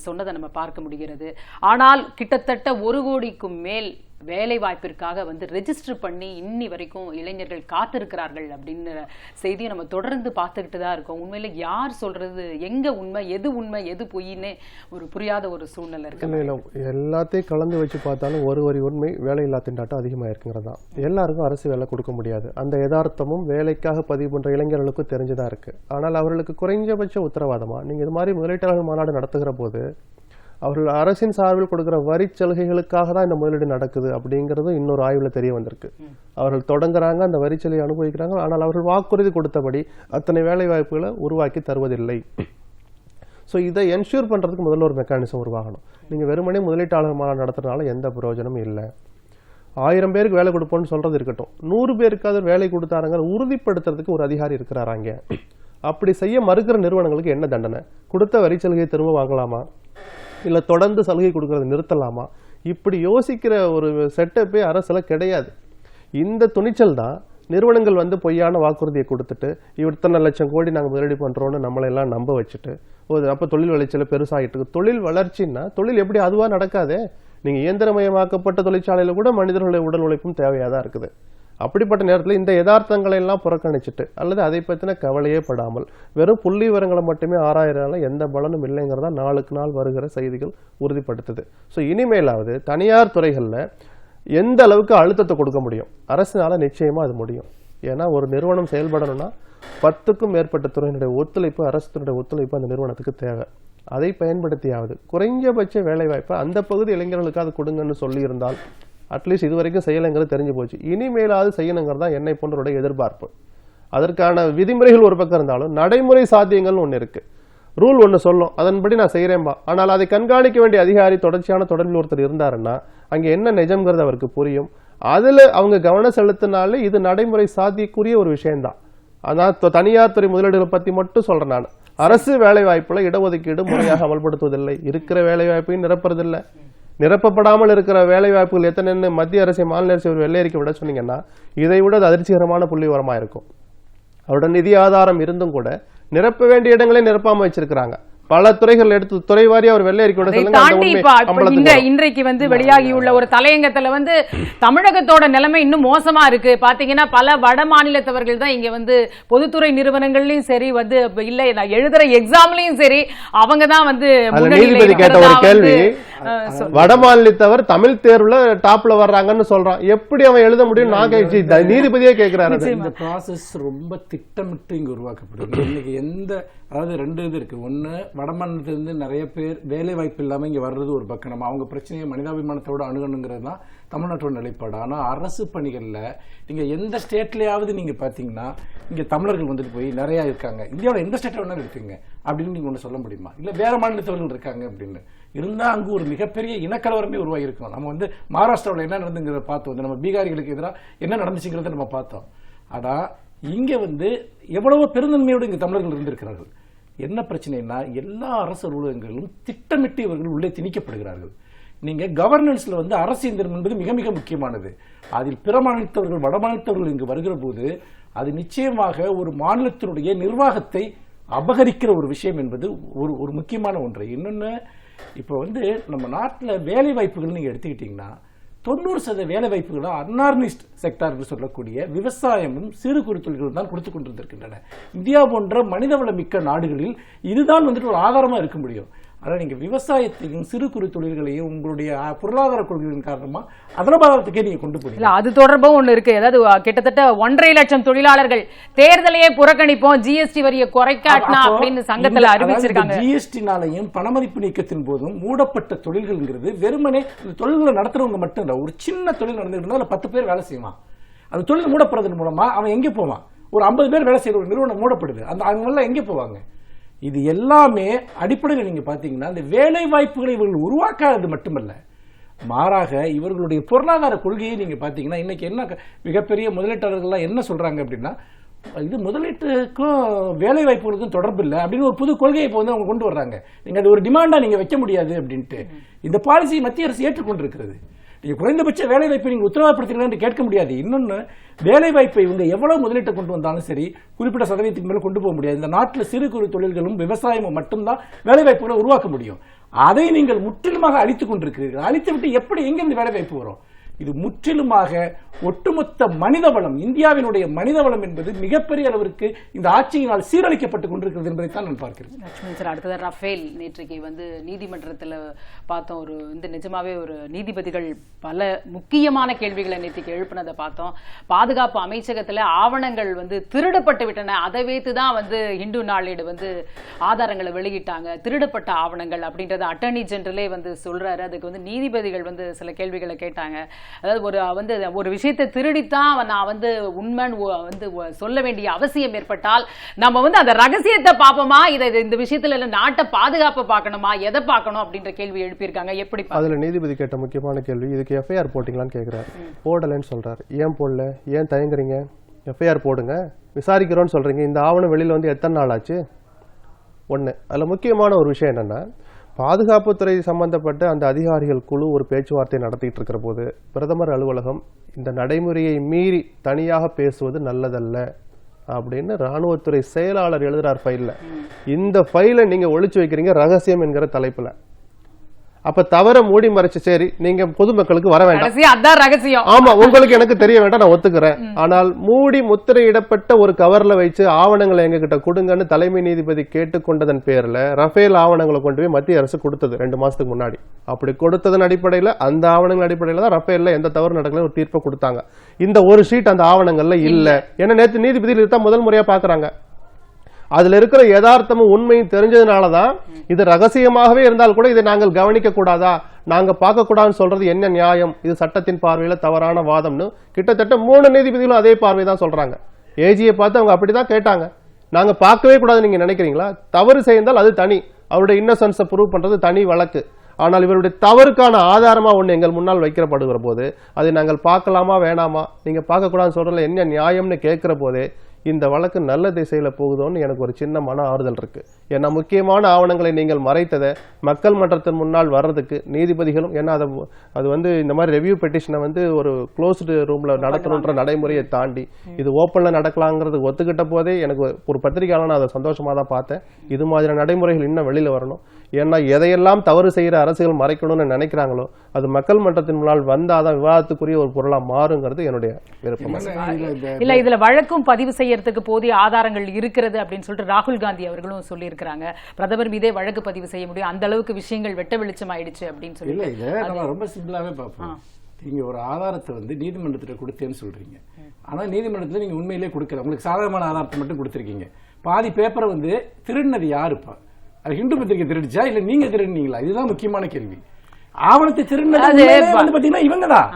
சொன்னதை நம்ம பார்க்க முடிகிறது. ஆனால் கிட்டத்தட்ட 1 கோடிக்கும் மேல் வேலை வாய்ப்பிற்காக ரெஜிஸ்டர் பண்ணி இன்னி வரைக்கும் இளைஞர்கள் காத்திருக்கிறார்கள் அப்படின்ற செய்தியை நம்ம தொடர்ந்து பார்த்துக்கிட்டு தான் இருக்கோம். உண்மையில யார் சொல்றது, எங்க உண்மை, எது பொய்ன்னு ஒரு புரியாத ஒரு சூழ்நிலை இருக்கு. எல்லாத்தையும் கலந்து வச்சு பார்த்தாலும் ஒரு உண்மை, வேலையில்லா திண்டாட்டம் அதிகமாக இருக்குங்கிறது தான். எல்லாருக்கும் அரசு வேலை கொடுக்க முடியாது. அந்த யதார்த்தமும் வேலைக்காக பதிவு பண்ற இளைஞர்களுக்கும் தெரிஞ்சுதான் இருக்கு. ஆனால் அவர்களுக்கு குறைஞ்சபட்ச உத்தரவாதமா நீங்க இது மாதிரி முதலீட்டாளர்கள் மாநாடு நடத்துகிற போது அவர்கள் அரசின் சார்பில் கொடுக்கிற வரி சலுகைகளுக்காக தான் இந்த முதலீடு நடக்குது அப்படிங்கிறது இன்னொரு ஆய்வுல தெரிய வந்திருக்கு. அவர்கள் தொடங்குறாங்க, அந்த வரி சலுகை அனுபவிக்கிறாங்க. ஆனால் அவர்கள் வாக்குறுதி கொடுத்தபடி அத்தனை வேலை வாய்ப்புகளை உருவாக்கி தருவதில்லை. ஸோ இதை என்ஷூர் பண்றதுக்கு முதல்ல ஒரு மெக்கானிசம் உருவாகணும். நீங்க வெறுமனே முதலீட்டாளர் மாநாடு நடத்துறதுனால எந்த பிரயோஜனமும் இல்லை. 1000 பேருக்கு வேலை கொடுப்போம்னு சொல்றது இருக்கட்டும், 100 பேருக்காவது வேலை கொடுத்தாருங்க உறுதிப்படுத்துறதுக்கு ஒரு அதிகாரி இருக்கிறாராங்க. அப்படி செய்ய மறுக்கிற நிறுவனங்களுக்கு என்ன தண்டனை? கொடுத்த வரி சலுகையை திரும்ப வாங்கலாமா, இல்ல தொடர்ந்து சலுகை கொடுக்கறது நிறுத்தலாமா? இப்படி யோசிக்கிற ஒரு செட்டப்பே அரசுல கிடையாது. இந்த துணிச்சல் தான் நிறுவனங்கள் பொய்யான வாக்குறுதியை கொடுத்துட்டு இத்தனை லட்சம் கோடி நாங்கள் முதலீடு பண்றோம்னு நம்மளை எல்லாம் நம்ப வச்சுட்டு அப்ப தொழில் வளர்ச்சியில பெருசாகிட்டு இருக்கு. தொழில் வளர்ச்சின்னா தொழில் எப்படி அதுவா நடக்காதே. நீங்க இயந்திரமயமாக்கப்பட்ட தொழிற்சாலையில கூட மனிதர்களுடைய உடல் உழைப்பும் தேவையாதான் இருக்குது. அப்படிப்பட்ட நேரத்தில் இந்த யதார்த்தங்களை எல்லாம் புறக்கணிச்சுட்டு அல்லது அதை பற்றின கவலையே படாமல் வெறும் புள்ளி விவரங்களை மட்டுமே ஆராயறதால எந்த பலனும் இல்லைங்கிறதா நாளுக்கு நாள் வருகிற செய்திகள் உறுதிப்படுத்துது. ஸோ இனிமேலாவது தனியார் துறைகளில் எந்த அளவுக்கு அழுத்தத்தை கொடுக்க முடியும், அரசினால நிச்சயமா அது முடியும். ஏன்னா ஒரு நிறுவனம் செயல்படணும்னா 10க்கும் மேற்பட்ட துறையினுடைய ஒத்துழைப்பு, அரசுடைய ஒத்துழைப்பு அந்த நிறுவனத்துக்கு தேவை. அதை பயன்படுத்தியாவது குறைஞ்சபட்ச வேலை வாய்ப்பை அந்த பகுதி இளைஞர்களுக்கு அது கொடுங்கன்னு சொல்லியிருந்தால் அட்லீஸ்ட் இதுவரைக்கும் செய்யலைங்கிறது தெரிஞ்சு போச்சு. இனிமேலாவது செய்யணுங்கிறது தான் என்னை போன்றவருடைய எதிர்பார்ப்பு. அதற்கான விதிமுறைகள் ஒரு பக்கம் இருந்தாலும் நடைமுறை சாத்தியங்கள்னு ஒன்று இருக்கு. ரூல் ஒன்று சொல்லும், அதன்படி நான் செய்கிறேன்பா. ஆனால் அதை கண்காணிக்க வேண்டிய அதிகாரி தொடர்ச்சியான தொடர்பில் ஒருத்தர் இருந்தாருன்னா அங்கே என்ன நிஜம்ங்கிறது அவருக்கு புரியும். அதில் அவங்க கவனம் செலுத்தினாலே இது நடைமுறை சாத்தியக்குரிய ஒரு விஷயம்தான். அதான் தனியார் துறை முதலீடுகளை பற்றி மட்டும் சொல்றேன் நான். அரசு வேலை வாய்ப்புல இடஒதுக்கீடு முறையாக அமல்படுத்துவதில்லை, இருக்கிற வேலை வாய்ப்பையும் நிரப்புறதில்லை. நிரப்பப்படாமல் இருக்கிற வேலை வாய்ப்புகள் எத்தனை மத்திய அரசு மாநில அரசு ஒரு வெள்ளை அறிக்கை விட சொன்னீங்கன்னா இதை விட அது அதிர்ச்சிகரமான புள்ளி விவரமா இருக்கும். அவரோட நிதி ஆதாரம் இருந்தும் கூட நிரப்ப வேண்டிய இடங்களே நிரப்பாம வச்சிருக்கிறாங்க. பல துறைகள் எடுத்து துறை வாரியா ஒரு வெள்ளை அறிக்கையோட சொல்லுங்க. இன்றைக்கு வெளியாகியுள்ள ஒரு தலையங்கத்துல தமிழகத்தோட நிலைமை இன்னும் மோசமா இருக்கு. பாத்தீங்கன்னா பல வட மாநிலத்தவர்கள் தான் இங்க பொதுத்துறை நிறுவனங்கள்லயும் சரி இல்ல நான் எழுதுற எக்ஸாம்லயும் சரி அவங்க தான் நீதிபதி கேட்ட ஒரு கேள்வி, வட மாநிலத்தவர் தமிழ் தேர்வுல டாப்ல வர்றாங்கன்னு சொல்றான், எப்படி அவன் எழுத முடியும்? நான் நீதிபதியே கேட்கிறாரு. இந்த ப்ராசஸ் ரொம்ப திட்டமிட்டு இங்க உருவாக்கப்படுது. இன்னைக்கு அதாவது 2 இது இருக்கு. ஒண்ணு, வடமாநிலத்திலிருந்து நிறைய பேர் வேலை வாய்ப்பு இல்லாம இங்க வர்றது ஒரு பக்கம். நம்ம அவங்க பிரச்சனையை மனிதாபிமானத்தோட அணுகணுங்கிறது தான் தமிழ்நாட்டோட நிலைப்பாடு. ஆனா அரசு பணிகள்ல நீங்க எந்த ஸ்டேட்லயாவது நீங்க பாத்தீங்கன்னா இங்க தமிழர்கள் போய் நிறைய இருக்காங்க. இந்தியாவோட எந்த ஸ்டேட்ல வேணாலும் இருக்குங்க அப்படின்னு நீங்க ஒண்ணு சொல்ல முடியுமா? இல்ல வேற மாநிலத்தவர்கள் இருக்காங்க அப்படின்னு இருந்தா அங்கு ஒரு மிகப்பெரிய இனக்கலவரமே உருவாகி இருக்கும். நம்ம மகாராஷ்டிராவில் என்ன நடந்துங்கிறத பார்த்தோம், நம்ம பீகாரிகளுக்கு எதிராக என்ன நடந்துச்சுங்கிறத நம்ம பார்த்தோம். ஆனா இங்க எவ்வளவோ பெருந்தன்மையோடு இங்க தமிழர்கள் இருந்திருக்கிறார்கள். என்ன பிரச்சனைனா எல்லா அரசு அலுவலகங்களும் திட்டமிட்டு இவர்கள் உள்ளே திணிக்கப்படுகிறார்கள். நீங்க கவர்னன்ஸ்ல அரசு இயந்திரம் என்பது மிக மிக முக்கியமானது. அதில் பிற மாநிலத்தவர்கள் வட மாநிலத்தவர்கள் இங்கு வருகிற போது அது நிச்சயமாக ஒரு மாநிலத்தினுடைய நிர்வாகத்தை அபகரிக்கிற ஒரு விஷயம் என்பது ஒரு முக்கியமான ஒன்று. இன்னொன்னு, இப்போ நம்ம நாட்டில் வேலை வாய்ப்புகள் நீங்க எடுத்துக்கிட்டீங்கன்னா 90% வேலை வாய்ப்புகளை அன்ஆர்கனைஸ்ட் செக்டார் என்று சொல்லக்கூடிய விவசாயமும் சிறு குறு தொழில்களும் தான் கொடுத்துக் கொண்டிருக்கின்றன. இந்தியா போன்ற மனிதவள மிக்க நாடுகளில் இதுதான் ஒரு ஆதாரமா இருக்க முடியும். ஆனால் நீங்க விவசாயத்தையும் சிறு குறு தொழில்களையும் உங்களுடைய பொருளாதார கொள்கைகளின் காரணமா அதரபாதத்துக்கே நீங்க கொண்டு போறீங்க. அது தொடர்பும் ஒண்ணு இருக்கு. அதாவது கிட்டத்தட்ட 1.5 லட்சம் தொழிலாளர்கள் தேர்தலையே புறக்கணிப்போம், ஜிஎஸ்டி வரியை குறைக்காட்டினா அப்படின்னு சங்கத்துல அறிவிச்சிருக்காங்க. ஜிஎஸ்டினாலையும் பணமதிப்பு நீக்கத்தின் போதும் மூடப்பட்ட தொழில்கள்ங்கிறது வெறுமனே தொழில்களை நடத்துறவங்க மட்டும் இல்ல. ஒரு சின்ன தொழில் நடந்துட்டு 10 பேர் வேலை செய்வான். அந்த தொழில் மூடப்படுறதன் மூலமா அவன் எங்க போவான்? ஒரு 50 பேர் வேலை செய்யற ஒரு நிறுவனம் மூடப்படுது, அவங்க எங்க போவாங்க? இது எல்லாமே அடிப்படையில் நீங்க பாத்தீங்கன்னா இந்த வேலை வாய்ப்புகளை இவர்கள் உருவாக்காதது மட்டுமல்ல, மாறாக இவர்களுடைய பொருளாதார கொள்கையை நீங்க பாத்தீங்கன்னா இன்னைக்கு என்ன மிகப்பெரிய முதலீட்டாளர்கள் என்ன சொல்றாங்க அப்படின்னா, இது முதலீட்டுக்கும் வேலை வாய்ப்புகளுக்கும் தொடர்பு இல்லை அப்படின்னு ஒரு புது கொள்கையை இப்போ அவங்க கொண்டு வர்றாங்க. நீங்க அது ஒரு டிமாண்டா நீங்க வைக்க முடியாது அப்படின்ட்டு இந்த பாலிசியை மத்திய அரசு ஏற்றுக்கொண்டிருக்கிறது. நீங்க குறைந்தபட்ச வேலை வாய்ப்பை நீங்க உத்தரவாதப்படுத்துறீங்கன்னு கேட்க முடியாது. இன்னொன்னு, வேலை வாய்ப்பை இவங்க எவ்வளவு முதலீட்டை கொண்டு வந்தாலும் சரி குறிப்பிட்ட சதவீதத்துக்கு மேல கொண்டு போக முடியாது. இந்த நாட்டில் சிறு குறு தொழில்களும் விவசாயமும் மட்டும்தான் வேலை வாய்ப்புகளை உருவாக்க முடியும். அதை நீங்கள் முற்றிலுமாக அழித்துக் கொண்டிருக்கிறீர்கள். அழித்து விட்டு எப்படி எங்கிருந்து வேலை வாய்ப்பு வரும்? இது முற்றிலுமாக ஒட்டுமொத்த மனித வளம், இந்தியாவினுடைய மனித வளம் என்பது மிகப்பெரிய அளவிற்கு இந்த ஆட்சியினால் சீரழிக்கப்பட்டுக் கொண்டிருக்கிறது என்பதைத்தான் நான் பார்க்கிறேன். லட்சுமணன் சார், அடுத்தது ரஃபேல் நேற்றைக்கு நீதிமன்றத்தில் பார்த்தோம். நிஜமாவே ஒரு நீதிபதிகள் பல முக்கியமான கேள்விகளை நேற்றுக்கு எழுப்பினதை பார்த்தோம். பாதுகாப்பு அமைச்சகத்தில் ஆவணங்கள் திருடப்பட்டு விட்டன, அதை வைத்து தான் இந்து நாளேடு ஆதாரங்களை வெளியிட்டாங்க, திருடப்பட்ட ஆவணங்கள் அப்படின்றத அட்டர்னி ஜெனரலே சொல்றாரு. அதுக்கு நீதிபதிகள் சில கேள்விகளை கேட்டாங்க. அதாவது ஒரு விஷயத்தை திருடித்தான் நான் உண்மைன்னு சொல்ல வேண்டிய அவசியம் ஏற்பட்டால் நம்ம அந்த ரகசியத்தை பார்ப்போமா, இந்த விஷயத்துல நாட்டை பாதுகாப்பு பார்க்கணுமா, எதை பார்க்கணும் அப்படின்ற கேள்வி எழுப்பியிருக்காங்க. எப்படி அதுல நீதிபதி கேட்ட முக்கியமான கேள்வி, இதுக்கு எஃப்ஐஆர் போட்டீங்களான்னு கேட்கிறாரு. போடலன்னு சொல்றாரு. ஏன் போடல, ஏன் தயங்குறீங்க? எஃப்ஐஆர் போடுங்க, விசாரிக்கிறோன்னு சொல்றீங்க. இந்த ஆவணம் வெளியில எத்தனை நாள் ஆச்சு? ஒண்ணு. அதுல முக்கியமான ஒரு விஷயம் என்னன்னா, பாதுகாப்புத்துறை சம்பந்தப்பட்ட அந்த அதிகாரிகள் குழு ஒரு பேச்சுவார்த்தை நடத்திட்டு இருக்கிற போது பிரதமர் அலுவலகம் இந்த நடைமுறையை மீறி தனியாக பேசுவது நல்லதல்ல அப்படின்னு ராணுவத்துறை செயலாளர் எழுதுறார் ஃபைல்ல. இந்த ஃபைலை நீங்க ஒளிச்சு வைக்கிறீங்க ரகசியம் என்கிற தலைப்புல. அப்ப தவற மூடி மறைச்சு சரி நீங்க பொதுமக்களுக்கு வர வேண்டாம், ஆமா உங்களுக்கு எனக்கு தெரிய வேண்டாம், நான் ஒத்துக்கிறேன். ஆனால் மூடி முத்திரையிடப்பட்ட ஒரு கவர்ல வச்சு ஆவணங்களை எங்க கிட்ட கொடுங்கன்னு தலைமை நீதிபதி கேட்டுக்கொண்டதன் பேர்ல ரஃபேல் ஆவணங்களை கொண்டு போய் மத்திய அரசு கொடுத்தது 2 மாசத்துக்கு முன்னாடி. அப்படி கொடுத்ததன் அடிப்படையில அந்த ஆவணங்கள் அடிப்படையில தான் ரஃபேல்ல எந்த தவறு நடக்கல ஒரு தீர்ப்பை கொடுத்தாங்க. இந்த ஒரு ஷீட் அந்த ஆவணங்கள்ல இல்ல. ஏன்னா நேற்று நீதிபதி இதுதான் முதல் முறையா பாக்குறாங்க. அதுல இருக்கிற யதார்த்தமும் உண்மையும் தெரிஞ்சதுனாலதான் இது ரகசியமாகவே இருந்தால் கூட இதை நாங்கள் கவனிக்க கூடாதா, நாங்க பார்க்க கூடாதுன்னு சொல்றது என்ன நியாயம், இது சட்டத்தின் பார்வையில தவறான வாதம்னு கிட்டத்தட்ட 3 நீதிபதிகளும் அதே பார்வை தான் சொல்றாங்க. ஏஜியை பார்த்து அவங்க அப்படிதான் கேட்டாங்க. நாங்க பார்க்கவே கூடாது நீங்க நினைக்கிறீங்களா? தவறு செய்தால் அது தனி, அவருடைய இன்னசென்ஸை ப்ரூவ் பண்றது தனி வழக்கு. ஆனால் இவருடைய தவறுக்கான ஆதாரமா ஒண்ணு எங்கள் முன்னால் வைக்கப்படுகிற போது அதை நாங்கள் பார்க்கலாமா வேணாமா, நீங்க பார்க்க கூடாதுன்னு சொல்றதுல என்ன நியாயம்னு கேட்கிற போதே இந்த வழக்கு நல்ல திசையில போகுதோன்னு எனக்கு ஒரு சின்ன மன ஆறுதல் இருக்கு. ஏன்னா முக்கியமான ஆவணங்களை நீங்கள் மறைத்ததை மக்கள் மன்றத்தின் முன்னால் வர்றதுக்கு நீதிபதிகளும், ஏன்னா அது வந்து இந்த மாதிரி ரெவியூ பெட்டிஷனை வந்து ஒரு க்ளோஸ்டு ரூம்ல நடத்தணுன்ற நடைமுறையை தாண்டி இது ஓப்பன்ல நடக்கலாங்கிறது ஒத்துக்கிட்ட போதே எனக்கு ஒரு பத்திரிகையாளர் அதை சந்தோஷமா தான் பார்த்தேன். இது மாதிரி நடைமுறைகள் இன்னும் வெளியில வரணும். ஏன்னா எதையெல்லாம் தவறு செய்யற அரசுகள் மறைக்கணும்னு நினைக்கிறாங்களோ அது மக்கள் மன்றத்தின் முன்னால் வந்தாதான் விவாதத்துக்குரிய ஒரு பொருளா மாறுங்கிறது என்னுடைய விருப்பம். இல்ல, இதுல வழக்கும் பதிவு செய்யறதுக்கு போதிய ஆதாரங்கள் இருக்கிறது அப்படின்னு சொல்லிட்டு ராகுல் காந்தி அவர்களும் சொல்லி இருக்கிறாங்க. பிரதமர் மீதே வழக்கு பதிவு செய்ய முடியும், அந்த அளவுக்கு விஷயங்கள் வெட்ட வெளிச்சம் ஆயிடுச்சு அப்படின்னு சொல்லி. இல்ல, இதை நம்ம ரொம்ப சிம்பிளாவே பார்ப்போம். நீங்க ஒரு ஆதாரத்தை வந்து நீதிமன்றத்தில் கொடுத்தேன்னு சொல்றீங்க, ஆனா நீதிமன்றத்தில் நீங்க உண்மையிலேயே கொடுக்கல, உங்களுக்கு சாதகமான ஆதாரத்தை மட்டும் கொடுத்திருக்கீங்க. பாதி பேப்பரை வந்து திருடினது யாருப்பா? அது ஹிந்து பத்திரிகை திருடிச்சா இல்ல நீங்க திருடினீங்களா? இதுதான் முக்கியமான கேள்வி. ஆவணத்தை திருடினது பாத்தீங்கன்னா இவங்க தான்.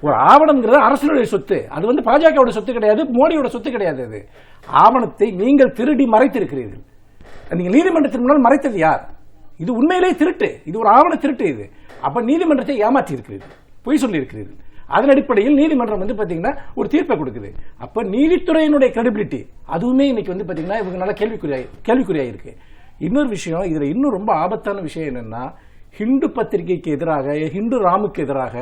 ஒரு ஆவணம்ங்கிறது அரசுடைய சொத்து, அது வந்து பாஜகவோட சொத்து கிடையாது, மோடியோட சொத்து கிடையாது. அது ஆவணத்தை நீங்கள் திருடி மறைத்திருக்கிறீர்கள். நீங்க நீதிமன்றத்தின் முன்னால் மறைத்தது யார்? இது உண்மையிலேயே திருட்டு, இது ஒரு ஆவண திருட்டு. இது அப்ப நீதிமன்றத்தை ஏமாற்றி இருக்கிறீர்கள், பொய் சொல்லி இருக்கிறீர்கள். அதன் அடிப்படையில் நீதிமன்றம் வந்து பாத்தீங்கன்னா ஒரு தீர்ப்பை கொடுக்குது. அப்ப நீதித்துறையினுடைய கிரெடிபிலிட்டி அதுவுமே இன்னைக்கு வந்து பாத்தீங்கன்னா இவங்க நல்ல கேள்விக்குறியா இருக்கு. இன்னொரு விஷயம், இதுல இன்னும் ரொம்ப ஆபத்தான விஷயம் என்னன்னா, ஹிந்து பத்திரிகைக்கு எதிராக, ஹிந்து ராமுக்கு எதிராக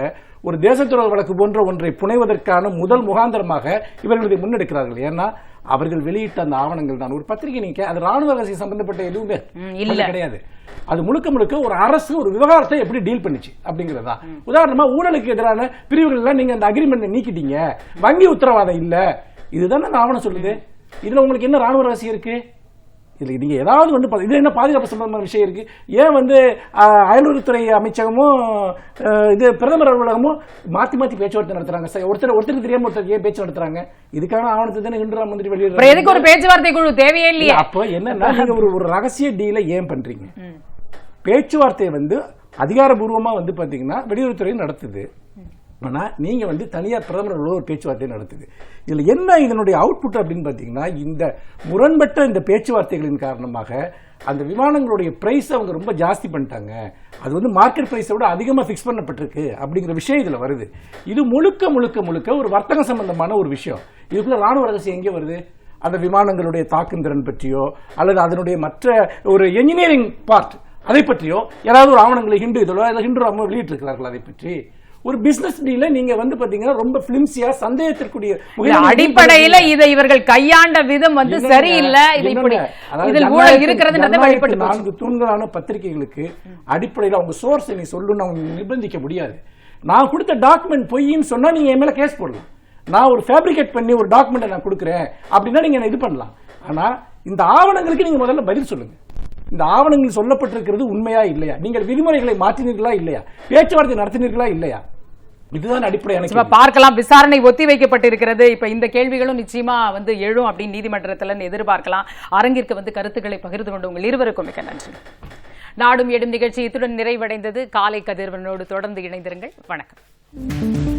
ஒரு தேசத்துறை வழக்கு போன்ற ஒன்றை புனைவதற்கான முதல் முகாந்திரமாக இவர்கள் இதை முன்னெடுக்கிறார்கள். ஏன்னா அவர்கள் வெளியிட்ட அந்த ஆவணங்கள் தான். ஒரு பத்திரிகை நீங்க அது ராணுவ ரகசியம் சம்பந்தப்பட்ட எதுவுமே கிடையாது. அது முழுக்க முழுக்க ஒரு அரசு ஒரு விவகாரத்தை எப்படி டீல் பண்ணிச்சு அப்படிங்கறதா. உதாரணமா ஊழலுக்கு எதிரான பிரிவுகள் எல்லாம் நீங்க அந்த அக்ரிமெண்ட் நீக்கிட்டீங்க, வங்கி உத்தரவாதம் இல்ல, இதுதானே அந்த ஆவணம் சொல்லுது. இதுல உங்களுக்கு என்ன ராணுவ ரகசியம் இருக்கு? இதுல நீங்க ஏதாவது வந்து இது என்ன பாதுகாப்பு சம்பந்தமான விஷயம் இருக்கு? ஏன் வந்து அயல்வெளித்துறை அமைச்சகமும் இது பிரதமர் அலுவலகமும் மாத்தி பேச்சுவார்த்தை நடத்துறாங்க? ஒருத்தருக்கு தெரியாம ஒருத்தருக்கு ஏன் பேச்சு நடத்துறாங்க? இதுக்கான ஆவணத்தை தானே இந்து ராம் மந்திரி வெளியிடுறாங்க. எதுக்கு ஒரு பேச்சுவார்த்தை குழு தேவையே இல்லையா? அப்போ என்னன்னா நீங்க ஒரு ரகசிய டீலை ஏன் பண்றீங்க? பேச்சுவார்த்தையை வந்து அதிகாரபூர்வமா வந்து பாத்தீங்கன்னா வெளியுறவுத்துறை நடத்துது, ஆனா நீங்க வந்து தனியார் பிரதமர் ஒரு பேச்சுவார்த்தை நடத்துது. இதுல என்ன இதனுடைய அவுட்புட் அப்படின்னு பாத்தீங்கன்னா, இந்த முரண்பட்ட இந்த பேச்சுவார்த்தைகளின் காரணமாக அந்த விமானங்களுடைய பிரைஸ் அவங்க ரொம்ப ஜாஸ்தி பண்ணிட்டாங்க. அது வந்து மார்க்கெட் பிரைஸை விட அதிகமா பிக்ஸ் பண்ணப்பட்டிருக்கு அப்படிங்கிற விஷயம் இதுல வருது. இது முழுக்க முழுக்க முழுக்க ஒரு வர்த்தக சம்பந்தமான ஒரு விஷயம். இதுக்குள்ள ராணுவ ரகசியம் எங்கே வருது? அந்த விமானங்களுடைய தாக்கும் திறன் பற்றியோ அல்லது அதனுடைய மற்ற ஒரு என்ஜினியரிங் பார்ட் அதை பற்றியோ ஏதாவது ஒரு ஆவணங்களை ஹிந்து ராம வெளியிட்டு இருக்கிறார்கள். அதை பற்றி ஒரு பிசினஸ் டீல நீங்க வந்து பாத்தீங்கன்னா ரொம்ப பிலிம்சியா சந்தேகத்திற்குரிய அடிப்படையில இதை இவர்கள் கையாண்ட விதம் வந்து சரியில்லை. நான்கு தூண்களான பத்திரிகைகளுக்கு அடிப்படையில் அவங்க சோர்ஸ் நீ சொல்லுன்னு அவங்க நிர்பந்திக்க முடியாது. நான் கொடுத்த டாக்குமெண்ட் பொய்ன்னு சொன்னா நீங்க என் மேல கேஸ் போடலாம். நான் ஒரு ஃபேப்ரிகேட் பண்ணி ஒரு டாக்குமெண்ட் நான் கொடுக்குறேன் அப்படின்னா நீங்க இது பண்ணலாம். ஆனா இந்த ஆவணங்களுக்கு நீங்க முதல்ல பதில் சொல்லுங்க. இந்த ஆவணங்கள் சொல்லப்பட்டிருக்கிறது உண்மையா இல்லையா? நீங்கள் விதிமுறைகளை மாற்றினீர்களா இல்லையா? பேச்சுவார்த்தை நடத்தினீர்களா இல்லையா? இதுதான் அடிப்படையான பார்க்கலாம். விசாரணை ஒத்தி வைக்கப்பட்டிருக்கிறது. இப்ப இந்த கேள்விகளும் நிச்சயமா வந்து எழும் அப்படின்னு நீதிமன்றத்தில் எதிர்பார்க்கலாம். அரங்கிற்கு வந்து கருத்துக்களை பகிர்ந்து கொண்டு உங்கள் இருவருக்கும் மிக்க நன்றி. நாடும் எடும் நிகழ்ச்சி இத்துடன் நிறைவடைந்தது. காலை கதிரவனோடு தொடர்ந்து இணைந்திருங்கள். வணக்கம்.